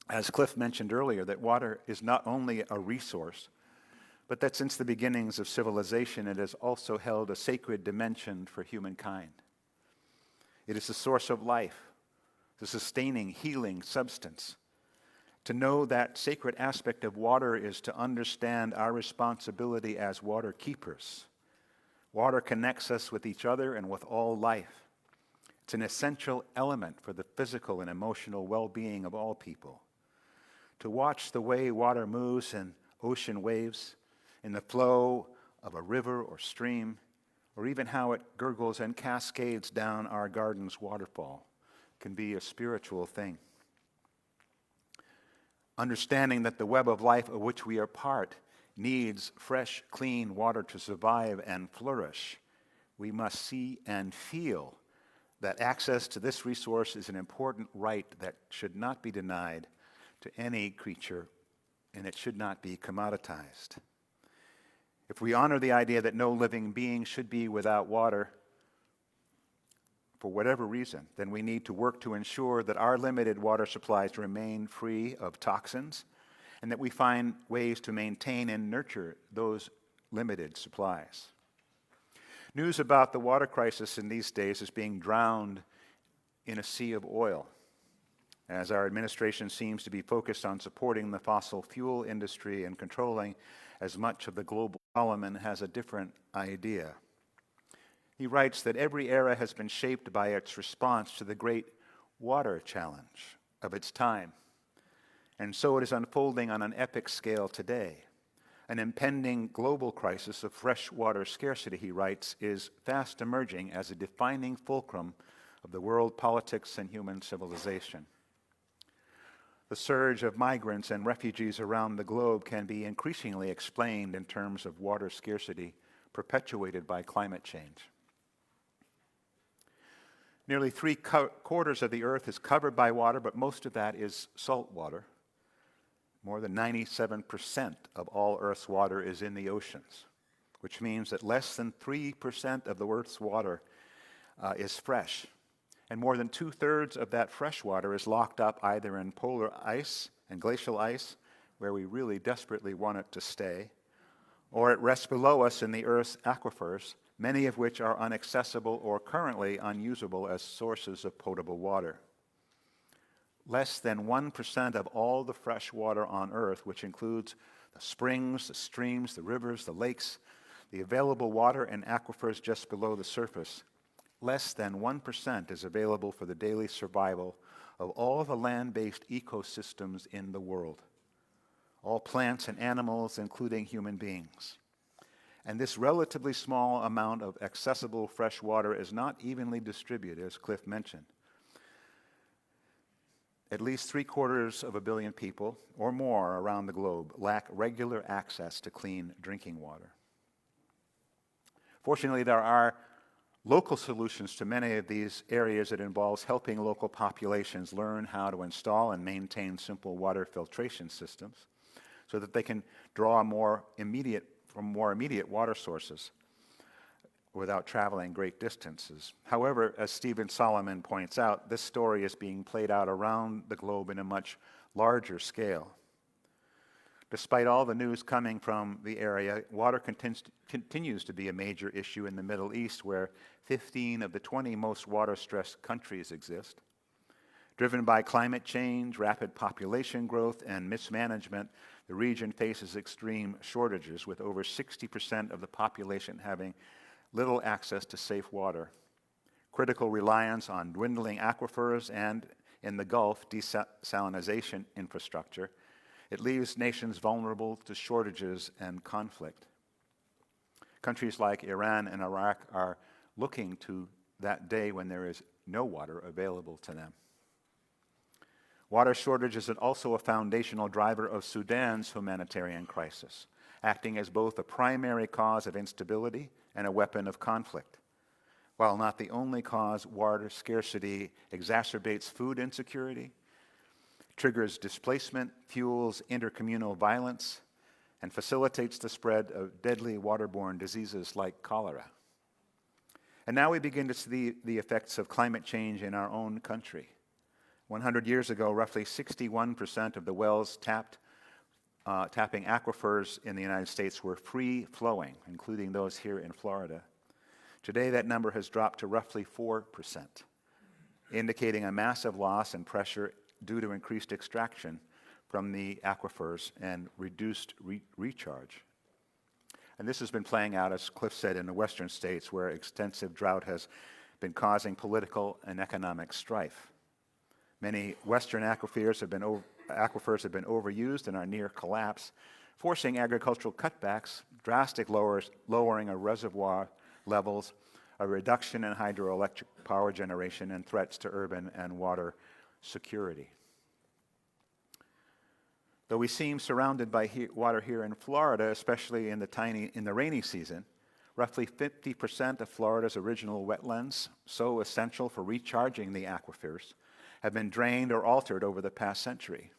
as Cliff mentioned earlier, that water is not only a resource, but that since the beginnings of civilization, it has also held a sacred dimension for humankind. It is the source of life, the sustaining, healing substance. To know that sacred aspect of water is to understand our responsibility as water keepers. Water connects us with each other and with all life. It's an essential element for the physical and emotional well-being of all people. To watch the way water moves in ocean waves, in the flow of a river or stream, or even how it gurgles and cascades down our garden's waterfall, can be a spiritual thing. Understanding that the web of life of which we are part needs fresh, clean water to survive and flourish, we must see and feel that access to this resource is an important right that should not be denied to any creature and it should not be commoditized. If we honor the idea that no living being should be without water, for whatever reason, then we need to work to ensure that our limited water supplies remain free of toxins and that we find ways to maintain and nurture those limited supplies. News about the water crisis in these days is being drowned in a sea of oil, as our administration seems to be focused on supporting the fossil fuel industry and controlling as much of the global. Solomon has a different idea. He writes that every era has been shaped by its response to the great water challenge of its time. And so it is unfolding on an epic scale today. An impending global crisis of fresh water scarcity, he writes, is fast emerging as a defining fulcrum of the world politics and human civilization. The surge of migrants and refugees around the globe can be increasingly explained in terms of water scarcity perpetuated by climate change. Nearly three-quarters of the earth is covered by water, but most of that is salt water. More than 97% of all Earth's water is in the oceans, which means that less than 3% of the Earth's water is fresh. And more than 2/3 of that fresh water is locked up either in polar ice and glacial ice, where we really desperately want it to stay, or it rests below us in the Earth's aquifers, many of which are inaccessible or currently unusable as sources of potable water. Less than 1% of all the fresh water on Earth, which includes the springs, the streams, the rivers, the lakes, the available water and aquifers just below the surface, less than 1% is available for the daily survival of all the land-based ecosystems in the world, all plants and animals, including human beings. And this relatively small amount of accessible fresh water is not evenly distributed, as Cliff mentioned. At least 750 million people or more around the globe lack regular access to clean drinking water. Fortunately, there are local solutions to many of these areas that involves helping local populations learn how to install and maintain simple water filtration systems so that they can draw from more immediate water sources without traveling great distances. However, as Stephen Solomon points out, this story is being played out around the globe in a much larger scale. Despite all the news coming from the area, water continues to be a major issue in the Middle East, where 15 of the 20 most water-stressed countries exist. Driven by climate change, rapid population growth, and mismanagement, the region faces extreme shortages, with over 60% of the population having little access to safe water. Critical reliance on dwindling aquifers and, in the Gulf, desalination infrastructure. It leaves nations vulnerable to shortages and conflict. Countries like Iran and Iraq are looking to that day when there is no water available to them. Water shortage is also a foundational driver of Sudan's humanitarian crisis, acting as both a primary cause of instability and a weapon of conflict. While not the only cause, water scarcity exacerbates food insecurity, triggers displacement, fuels intercommunal violence, and facilitates the spread of deadly waterborne diseases like cholera. And now we begin to see the effects of climate change in our own country. 100 years ago, roughly 61% of the wells tapping aquifers in the United States were free-flowing, including those here in Florida. Today, that number has dropped to roughly 4%, indicating a massive loss and pressure due to increased extraction from the aquifers and reduced recharge. And this has been playing out, as Cliff said, in the western states, where extensive drought has been causing political and economic strife. Many western aquifers have been overused and are near collapse, forcing agricultural cutbacks, drastic lowering of reservoir levels, a reduction in hydroelectric power generation, and threats to urban and water security. Though we seem surrounded by water here in Florida, especially in the rainy season, roughly 50% of Florida's original wetlands, so essential for recharging the aquifers, have been drained or altered over the past century.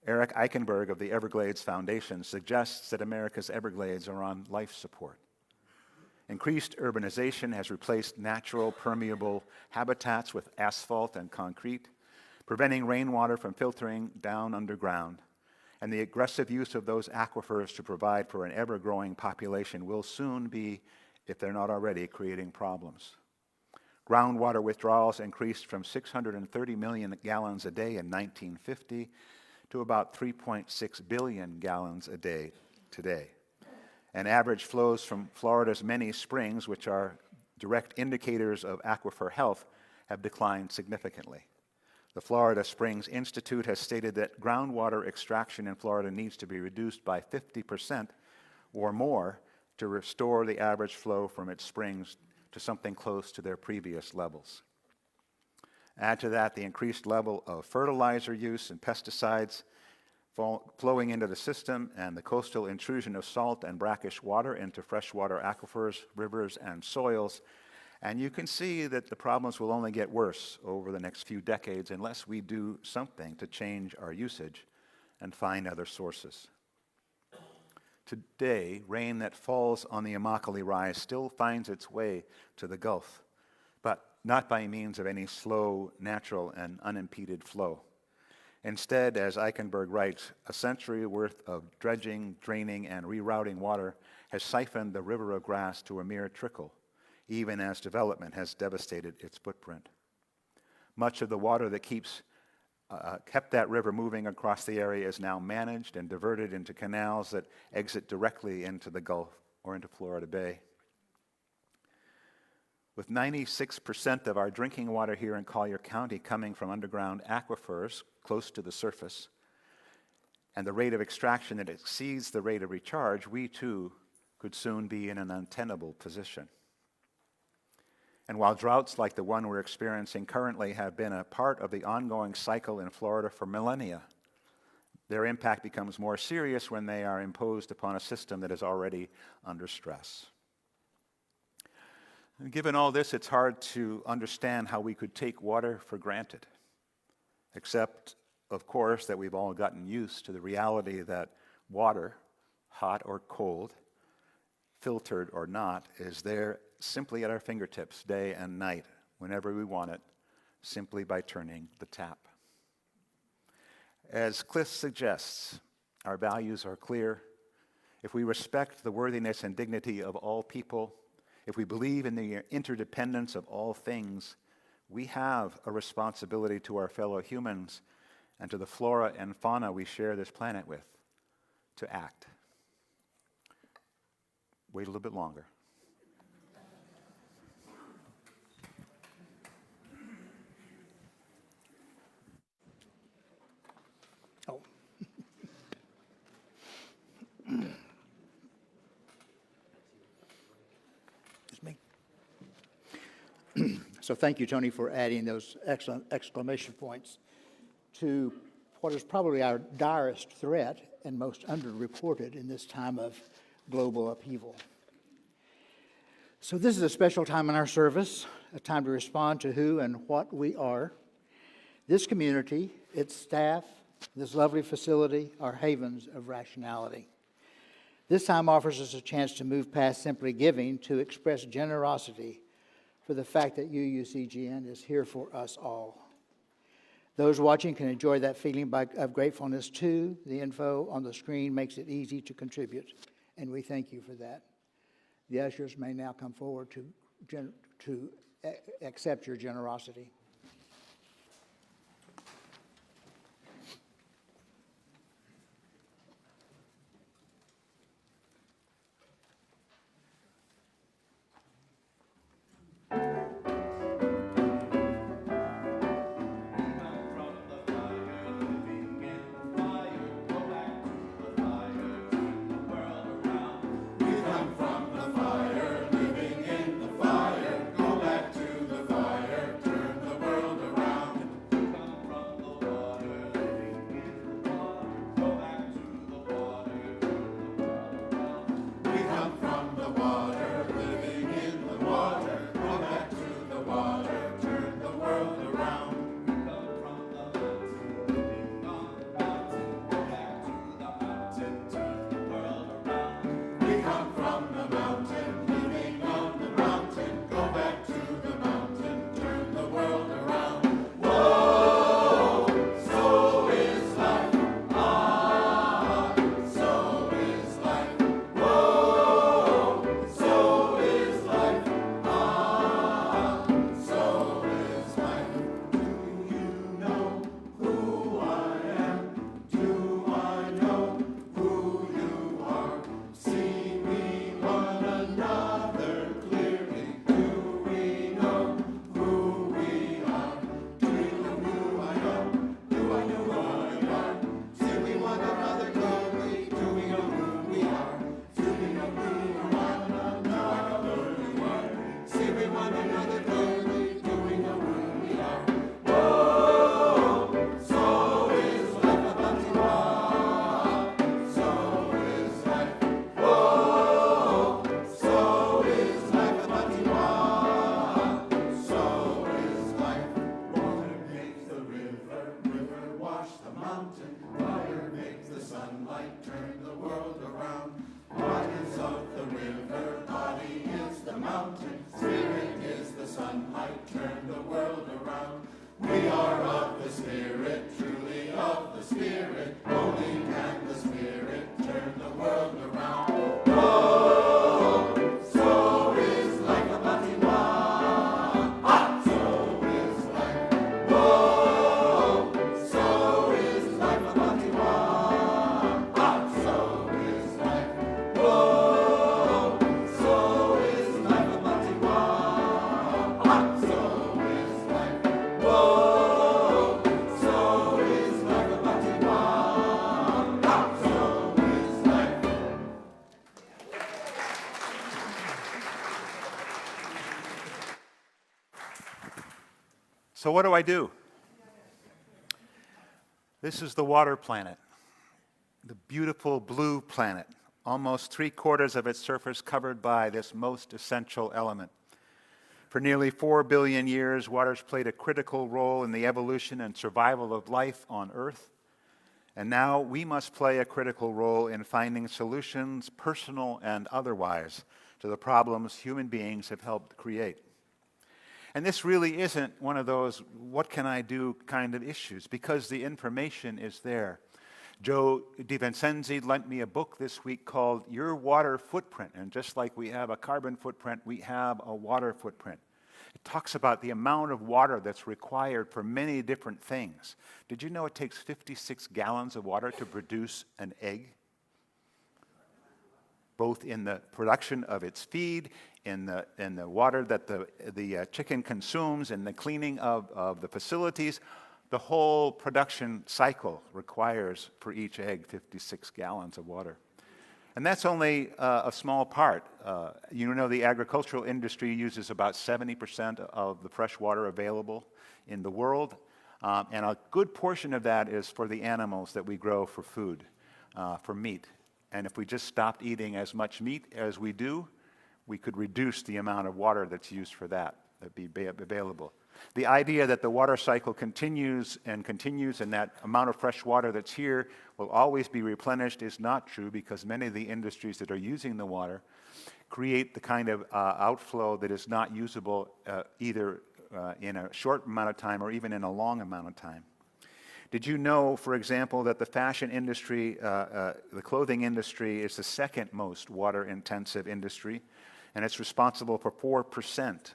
Eric Eichenberg of the Everglades Foundation suggests that America's Everglades are on life support. Increased urbanization has replaced natural permeable habitats with asphalt and concrete, preventing rainwater from filtering down underground. And the aggressive use of those aquifers to provide for an ever-growing population will soon be, if they're not already, creating problems. Groundwater withdrawals increased from 630 million gallons a day in 1950 to about 3.6 billion gallons a day today. And average flows from Florida's many springs, which are direct indicators of aquifer health, have declined significantly. The Florida Springs Institute has stated that groundwater extraction in Florida needs to be reduced by 50% or more to restore the average flow from its springs to something close to their previous levels. Add to that the increased level of fertilizer use and pesticides flowing into the system, and the coastal intrusion of salt and brackish water into freshwater aquifers, rivers, and soils. And you can see that the problems will only get worse over the next few decades unless we do something to change our usage and find other sources. Today, rain that falls on the Immokalee Rise still finds its way to the Gulf, but not by means of any slow, natural, and unimpeded flow. Instead, as Eichenberg writes, a century worth of dredging, draining, and rerouting water has siphoned the river of grass to a mere trickle, even as development has devastated its footprint. Much of the water that kept that river moving across the area is now managed and diverted into canals that exit directly into the Gulf or into Florida Bay. With 96% of our drinking water here in Collier County coming from underground aquifers close to the surface, and the rate of extraction that exceeds the rate of recharge, we too could soon be in an untenable position. And while droughts like the one we're experiencing currently have been a part of the ongoing cycle in Florida for millennia, their impact becomes more serious when they are imposed upon a system that is already under stress. And given all this, it's hard to understand how we could take water for granted, except, of course, that we've all gotten used to the reality that water, hot or cold, filtered or not, is there simply at our fingertips day and night, whenever we want it, simply by turning the tap. As Cliff suggests, our values are clear. If we respect the worthiness and dignity of all people, if we believe in the interdependence of all things, we have a responsibility to our fellow humans and to the flora and fauna we share this planet with to act. Wait a little bit longer. Oh. It's me. So thank you, Tony, for adding those excellent exclamation points to what is probably our direst threat and most underreported in this time of global upheaval. So this is a special time in our service, a time to respond to who and what we are. This community, its staff, this lovely facility are havens of rationality. This time offers us a chance to move past simply giving to express generosity for the fact that UUCGN is here for us all. Those watching can enjoy that feeling of gratefulness too. The info on the screen makes it easy to contribute, and we thank you for that. The ushers may now come forward to accept your generosity. Fire, living in the fire, go back to the fire, turn the world might turn the world around. We are of the Spirit, truly of the Spirit. Only can the Spirit turn the world around. Oh, so is life a Batiwa. Ah, so is life. Oh, so is life a Batiwa. Ah, so is life. Oh, so is life a Batiwa. Ah, so is life. Oh, so is life a Batiwa. Ah, so is life. So what do I do? This is the water planet, the beautiful blue planet, almost 3/4 of its surface covered by this most essential element. For nearly 4 billion years, water's played a critical role in the evolution and survival of life on Earth. And now we must play a critical role in finding solutions, personal and otherwise, to the problems human beings have helped create. And this really isn't one of those what can I do kind of issues, because the information is there. Joe DiVincenzi lent me a book this week called Your Water Footprint. And just like we have a carbon footprint, we have a water footprint. It talks about the amount of water that's required for many different things. Did you know it takes 56 gallons of water to produce an egg? Both in the production of its feed, in the water that the chicken consumes, in the cleaning of the facilities. The whole production cycle requires for each egg 56 gallons of water. And that's only a small part. You know, the agricultural industry uses about 70% of the fresh water available in the world. And a good portion of that is for the animals that we grow for food, for meat. And if we just stopped eating as much meat as we do, we could reduce the amount of water that's used for that'd be available. The idea that the water cycle continues and that amount of fresh water that's here will always be replenished is not true, because many of the industries that are using the water create the kind of outflow that is not usable either in a short amount of time or even in a long amount of time. Did you know, for example, that the fashion industry, the clothing industry, is the second most water-intensive industry, and it's responsible for 4%.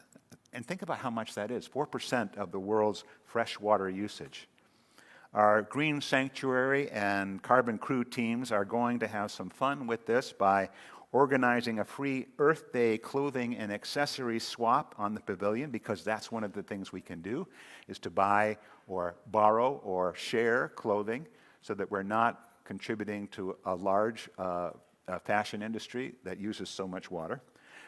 And think about how much that is, 4% of the world's fresh water usage. Our Green Sanctuary and Carbon Crew teams are going to have some fun with this by organizing a free Earth Day clothing and accessory swap on the pavilion, because that's one of the things we can do, is to buy or borrow or share clothing so that we're not contributing to a large fashion industry that uses so much water.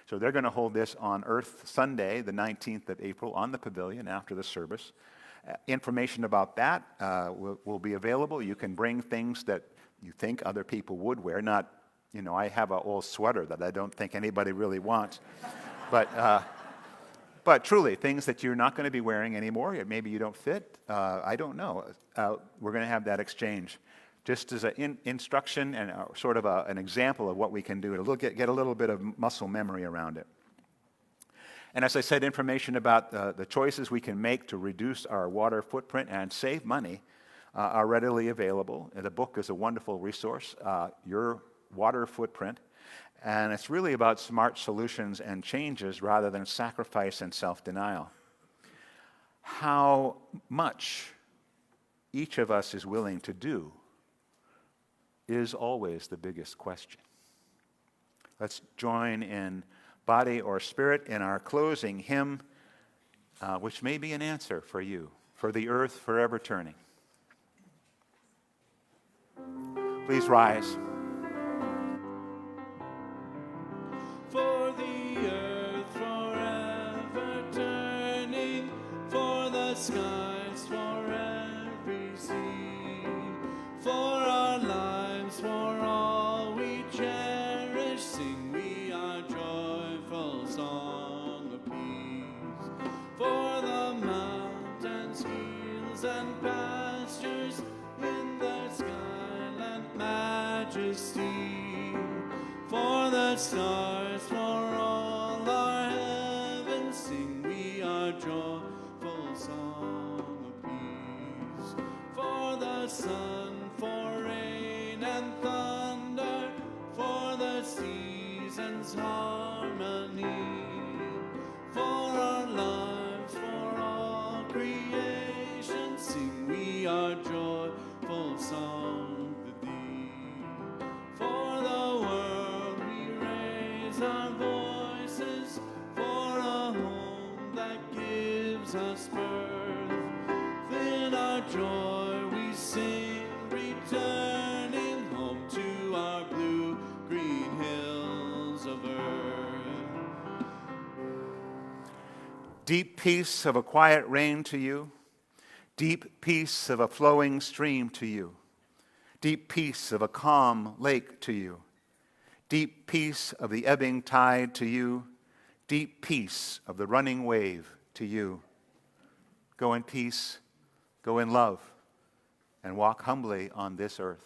So they're going to hold this on Earth Sunday, the 19th of April, on the pavilion after the service. Information about that will be available. You can bring things that you think other people would wear. Not, you know, I have an old sweater that I don't think anybody really wants. But truly, things that you're not going to be wearing anymore, maybe you don't fit, I don't know. We're going to have that exchange. Just as an instruction and sort of an example of what we can do to get a little bit of muscle memory around it. And as I said, information about the choices we can make to reduce our water footprint and save money are readily available. The book is a wonderful resource, Your Water Footprint. And it's really about smart solutions and changes rather than sacrifice and self-denial. How much each of us is willing to do is always the biggest question. Let's join in body or spirit in our closing hymn, which may be an answer for you, for the earth forever turning. Please rise. For the earth forever turning, for the skies for every sea, for our lives, for all we cherish, sing we our joyful song of peace. For the mountains, hills, and pastures in their skyland majesty, for the stars, for all our heavens, sing we our joyful song of peace. For the sun, for rain and thunder, for the seasons' harmony, for our lives, for all creation, sing we our joyful song to thee. For the world we raise our voices, for a home that gives us birth. In our joy we sing, returning home to our blue-green hills of earth. Deep peace of a quiet rain to you. Deep peace of a flowing stream to you. Deep peace of a calm lake to you. Deep peace of the ebbing tide to you. Deep peace of the running wave to you. Go in peace, go in love, and walk humbly on this earth.